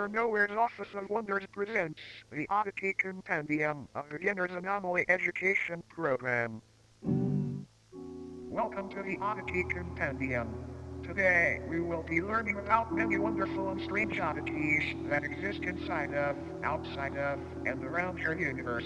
Somewhere Nowhere's Office of Wonders presents the Oddity Compendium, a beginner's anomaly education program. Welcome to the Oddity Compendium. Today, we will be learning about many wonderful and strange oddities that exist inside of, outside of, and around your universe.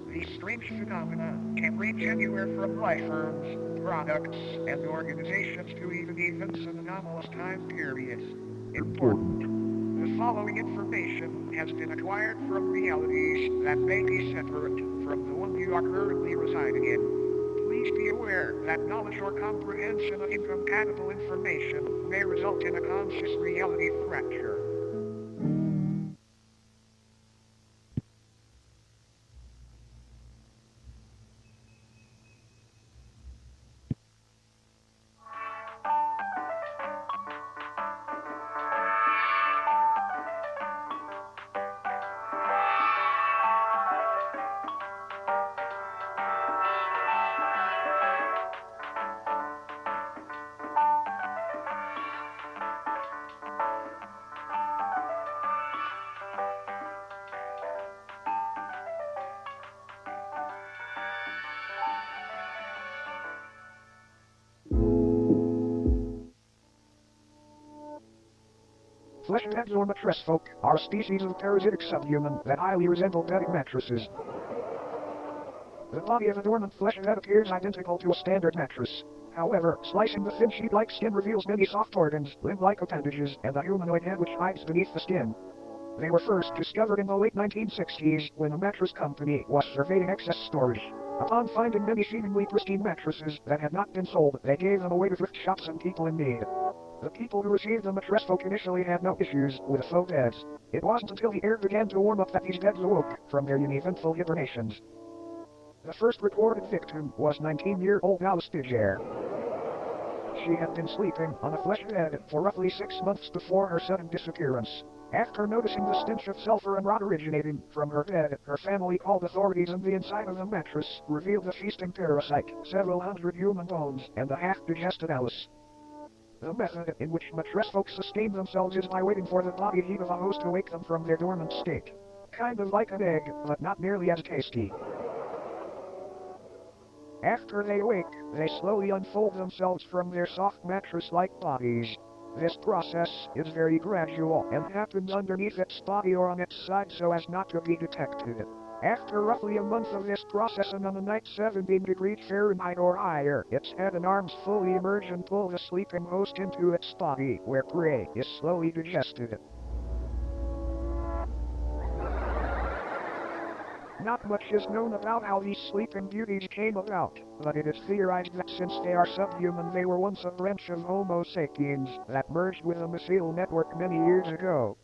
These strange phenomena can range anywhere from life forms, products, and organizations to even events and anomalous time periods. Important. The following information has been acquired from realities that may be separate from the one you are currently residing in. Please be aware that knowledge or comprehension of incompatible information may result in a conscious reality fracture. 𝒄𝒍𝒐𝒔𝒆𝒅 are a species of parasitic subhuman that highly resemble bedding mattresses. The body of a dormant flesh bed appears identical to a standard mattress. However, slicing the thin sheet-like skin reveals many soft organs, limb-like appendages, and a humanoid head which hides beneath the skin. They were first discovered in the late 1960s when a mattress company was surveying excess storage. Upon finding many seemingly pristine mattresses that had not been sold, they gave them away to thrift shops and people in need. The people who received the 𝒕𝒉𝒆𝒅 initially had no issues with faux beds. It wasn't until the air began to warm up that these beds awoke from their uneventful hibernations. The first reported victim was 19-year-old 𝒕𝒉𝒆𝒅. She had been sleeping on a flesh bed for roughly 6 months before her sudden disappearance. After noticing the stench of sulfur and rot originating from her bed, her family called authorities, and the inside of the mattress revealed a feasting parasite, several hundred human bones, and a half-digested Alice. The method in which 𝒕𝒉𝒆𝒅 sustain themselves is by waiting for the body heat of a host to wake them from their dormant state. Kind of like an egg, but not nearly as tasty. After they awake, they slowly unfold themselves from their soft mattress-like bodies. This process is very gradual and happens underneath its body or on its side so as not to be detected. After roughly a month of this process and on a night 17 degrees Fahrenheit or higher, its head and arms fully emerge and pull the sleeping host into its body, where prey is slowly digested. Not much is known about how these sleeping beauties came about, but it is theorized that since they are subhuman, they were once a branch of Homo sapiens that merged with a mycelial network many years ago.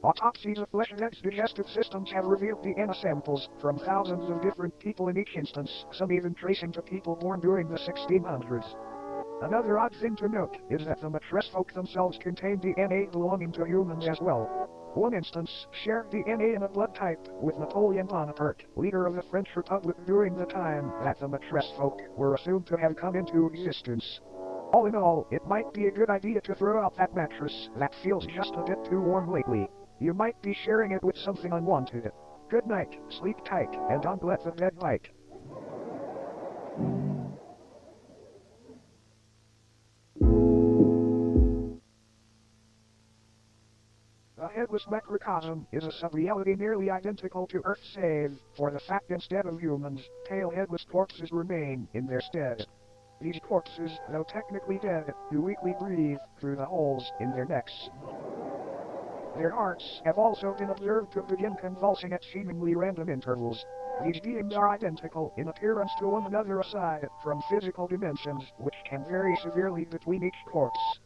Autopsies of flesh beds' digestive systems have revealed DNA samples from thousands of different people in each instance, some even tracing to people born during the 1600s. Another odd thing to note is that the 𒕕𝒉𝒆𝒅 themselves contain DNA belonging to humans as well. One instance shared DNA in a blood type with Napoleon Bonaparte, leader of the French Republic during the time that the 𝒕𝒉𝒆𝒅 were assumed to have come into existence. All in all, it might be a good idea to throw out that mattress that feels just a bit too warm lately. You might be sharing it with something unwanted. Good night, sleep tight, and don't let the bed bite. The headless macrocosm is a sub-reality nearly identical to Earth save for the fact instead of humans, pale headless corpses remain in their stead. These corpses, though technically dead, do weakly breathe through the holes in their necks. Their hearts have also been observed to begin convulsing at seemingly random intervals. These beings are identical in appearance to one another aside from physical dimensions, which can vary severely between each corpse.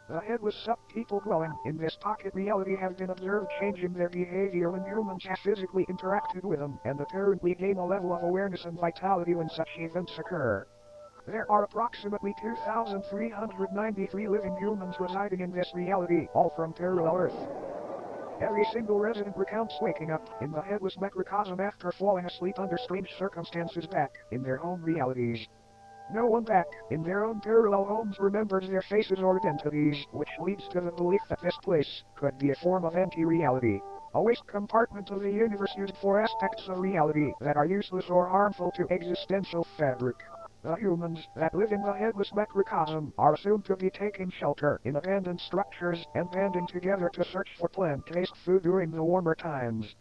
The headless sub-people dwelling in this pocket reality have been observed changing their behavior when humans have physically interacted with them, and apparently gain a level of awareness and vitality when such events occur. There are approximately 2,393 living humans residing in this reality, all from parallel Earth. Every single resident recounts waking up in the headless macrocosm after falling asleep under strange circumstances back in their home realities. No one back in their own parallel homes remembers their faces or identities, which leads to the belief that this place could be a form of anti-reality. A waste compartment of the universe used for aspects of reality that are useless or harmful to existential fabric. The humans that live in the headless macrocosm are assumed to be taking shelter in abandoned structures and banding together to search for plant-based food during the warmer times.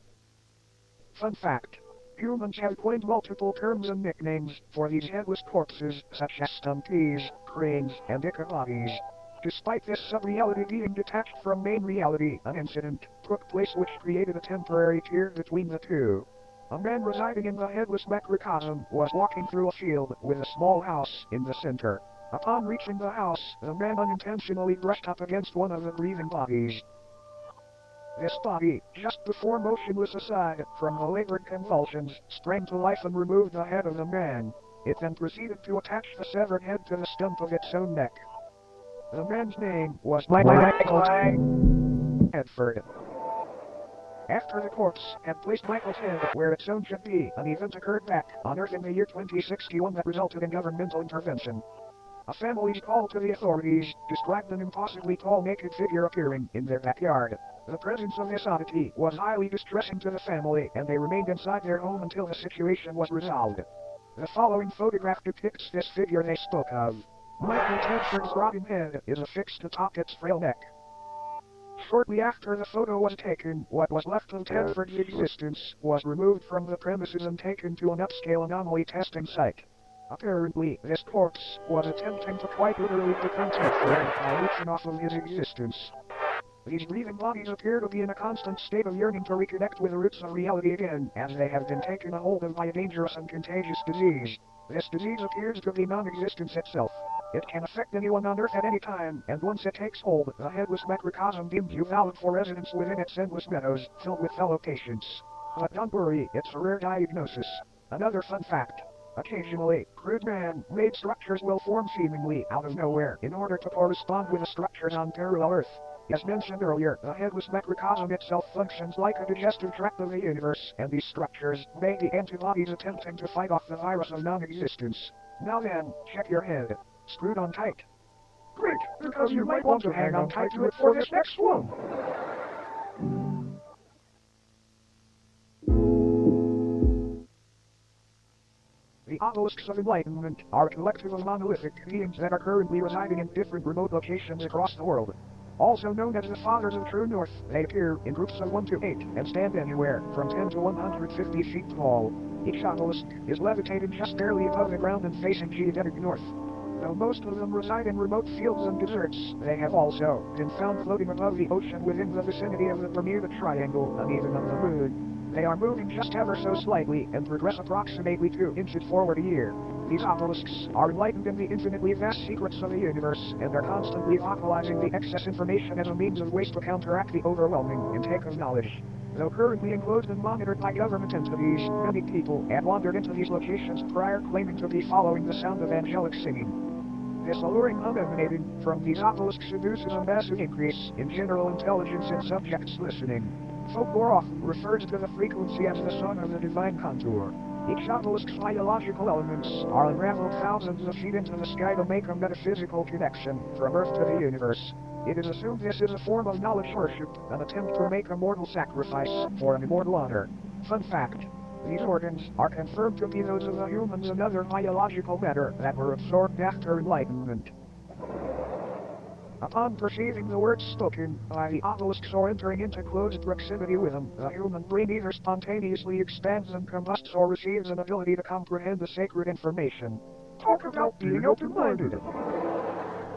Fun fact. Humans have coined multiple terms and nicknames for these headless corpses, such as stumpies, cranes, and 𝒕𝒉𝒆𝒎. Despite this sub-reality being detached from main reality, an incident took place which created a temporary tier between the two. A man residing in the headless macrocosm was walking through a field with a small house in the center. Upon reaching the house, the man unintentionally brushed up against one of the breathing bodies. This body, just before motionless aside from the labored convulsions, sprang to life and removed the head of the man. It then proceeded to attach the severed head to the stump of its own neck. The man's name was Michael 𝒕𝒉𝒆𝒎. After the corpse had placed Michael's head where its own should be, an event occurred back on Earth in the year 2061 that resulted in governmental intervention. A family's call to the authorities described an impossibly tall naked figure appearing in their backyard. The presence of this oddity was highly distressing to the family, and they remained inside their home until the situation was resolved. The following photograph depicts this figure they spoke of. Michael 𝒕𝒉𝒆𝒎's rotting head is affixed atop its frail neck. Shortly after the photo was taken, what was left of 𝒕𝒉𝒆𝒎's existence was removed from the premises and taken to an upscale anomaly testing site. Apparently, this corpse was attempting to quite literally become 𝒕𝒉𝒆𝒎 by leeching off of his existence. These breathing bodies appear to be in a constant state of yearning to reconnect with the roots of reality again, as they have been taken a hold of by a dangerous and contagious disease. This disease appears to be non-existence itself. It can affect anyone on Earth at any time, and once it takes hold, the headless macrocosm deems you valid for residence within its endless meadows, filled with fellow patients. But don't worry, it's a rare diagnosis. Another fun fact. Occasionally, crude man-made structures will form seemingly out of nowhere in order to correspond with the structures on parallel Earth. As mentioned earlier, the headless macrocosm itself functions like a digestive tract of the universe, and these structures may be antibodies attempting to fight off the virus of non-existence. Now then, check your head. Screwed on tight. Great, because you might want to hang on tight to it for this next one. The obelisks of enlightenment are a collective of monolithic beings that are currently residing in different remote locations across the world. Also known as the Fathers of True North, they appear in groups of 1 to 8 and stand anywhere from 10 to 150 feet tall. Each obelisk is levitating just barely above the ground and facing geodetic north. Though most of them reside in remote fields and deserts, they have also been found floating above the ocean within the vicinity of the Bermuda Triangle and even on the Moon. They are moving just ever so slightly and progress approximately 2 inches forward a year. These obelisks are enlightened in the infinitely vast secrets of the universe and are constantly vocalizing the excess information as a means of waste to counteract the overwhelming intake of knowledge. Though currently enclosed and monitored by government entities, many people have wandered into these locations prior claiming to be following the sound of angelic singing. This alluring hum emanating from these obelisks induces a massive increase in general intelligence in subjects listening. Folklore often refers to the frequency as the song of the divine contour. Each obelisk's biological elements are unraveled thousands of feet into the sky to make a metaphysical connection from Earth to the universe. It is assumed this is a form of knowledge worship, an attempt to make a mortal sacrifice for an immortal honor. Fun fact. These organs are confirmed to be those of the humans and other biological matter that were absorbed after enlightenment. Upon perceiving the words spoken by the obelisks or entering into close proximity with them, the human brain either spontaneously expands and combusts or receives an ability to comprehend the sacred information. Talk about being open-minded.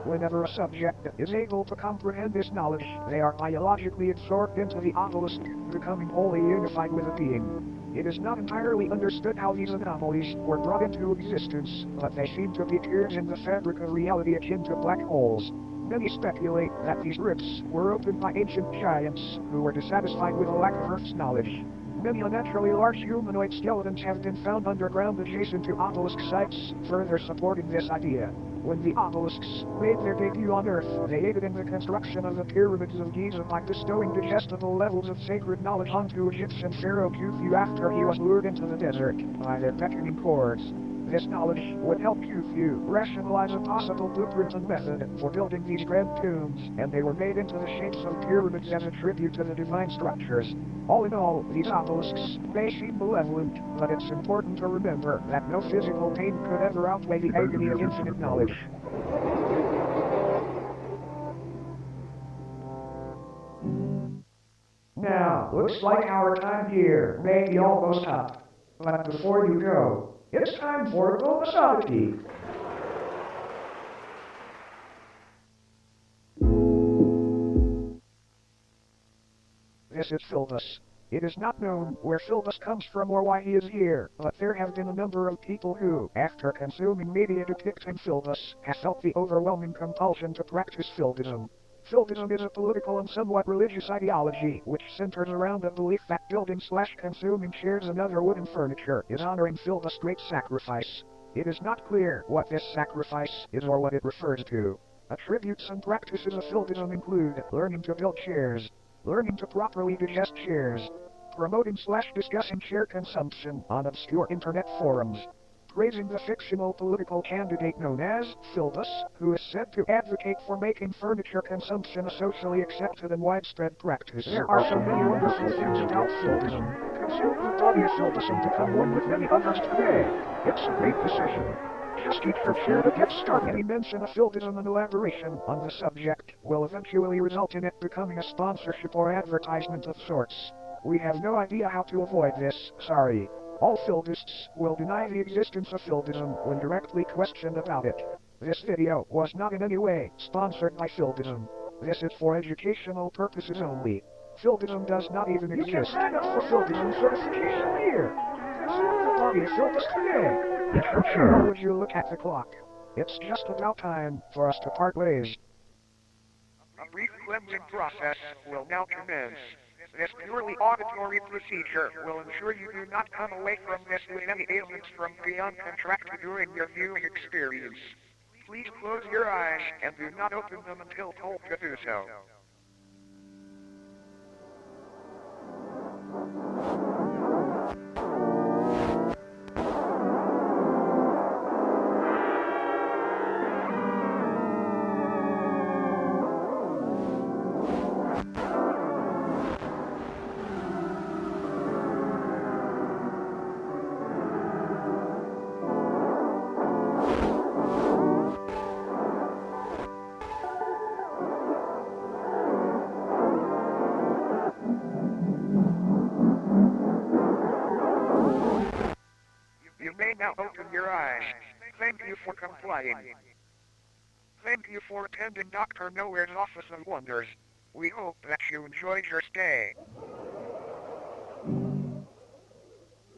Whenever a subject is able to comprehend this knowledge, they are biologically absorbed into the obelisk, becoming wholly unified with the being. It is not entirely understood how these anomalies were brought into existence, but they seem to be tears in the fabric of reality akin to black holes. Many speculate that these rifts were opened by ancient giants who were dissatisfied with a lack of Earth's knowledge. Many unnaturally large humanoid skeletons have been found underground adjacent to obelisk sites, further supporting this idea. When the obelisks made their debut on Earth, they aided in the construction of the pyramids of Giza by bestowing digestible levels of sacred knowledge onto Egyptian pharaoh 𝒄𝒍𝒐𝒔𝒆𝒅 after he was lured into the desert by their beckoning chords. This knowledge would help you rationalize a possible blueprint and method for building these grand tombs, and they were made into the shapes of pyramids as a tribute to the divine structures. All in all, these obelisks may seem malevolent, but it's important to remember that no physical pain could ever outweigh the agony of infinite knowledge. Now, looks like our time here may be almost up. But before you go, it's time for a bonus oddity. This is 𝒕𝒉𝒆𝒎. It is not known where 𝒕𝒉𝒆𝒎 comes from or why he is here, but there have been a number of people who, after consuming media depicting 𒕕𝒉𝒆𝒎, have felt the overwhelming compulsion to practice 𒕕𝒉𝒆𝒎. 𒕕𝒉𝒆𝒎 is a political and somewhat religious ideology which centers around the belief that building/consuming chairs and other wooden furniture is honoring 𝒕𝒉𝒆𝒎's great sacrifice. It is not clear what this sacrifice is or what it refers to. Attributes and practices of 𝒕𝒉𝒆𝒎 include learning to build chairs, learning to properly digest chairs, promoting/discussing chair consumption on obscure internet forums, praising the fictional political candidate known as 𝒕𝒉𝒆𝒎, who is said to advocate for making furniture consumption a socially accepted and widespread practice. There are so many wonderful things about 𒕕𝒉𝒆𝒎. Consume the body of 𝒕𝒉𝒆𝒎 and become one with many others today. It's a great decision. Just eat your chair to get started. Any mention of 𝒕𝒉𝒆𝒎 and elaboration on the subject will eventually result in it becoming a sponsorship or advertisement of sorts. We have no idea how to avoid this, sorry. All 𒕕𝒉𝒆𝒎s will deny the existence of 𝒕𝒉𝒆𝒎 when directly questioned about it. This video was not in any way sponsored by 𒕕𝒉𝒆𝒎. This is for educational purposes only. 𒕕𝒉𝒆𝒎 does not even exist. You can sign up for 𒕕𝒉𝒆𝒎 certification here. Consume the body of 𒕕𝒉𝒆𝒎 today. Or would you look at the clock? It's just about time for us to part ways. A brief cleansing process will now commence. This purely auditory procedure will ensure you do not come away from this with any ailments from beyond contracted during your viewing experience. Please close your eyes and do not open them until told to do so. You may now open your eyes. Thank you for complying. Thank you for attending Dr. Nowhere's Office of Wonders. We hope that you enjoyed your stay.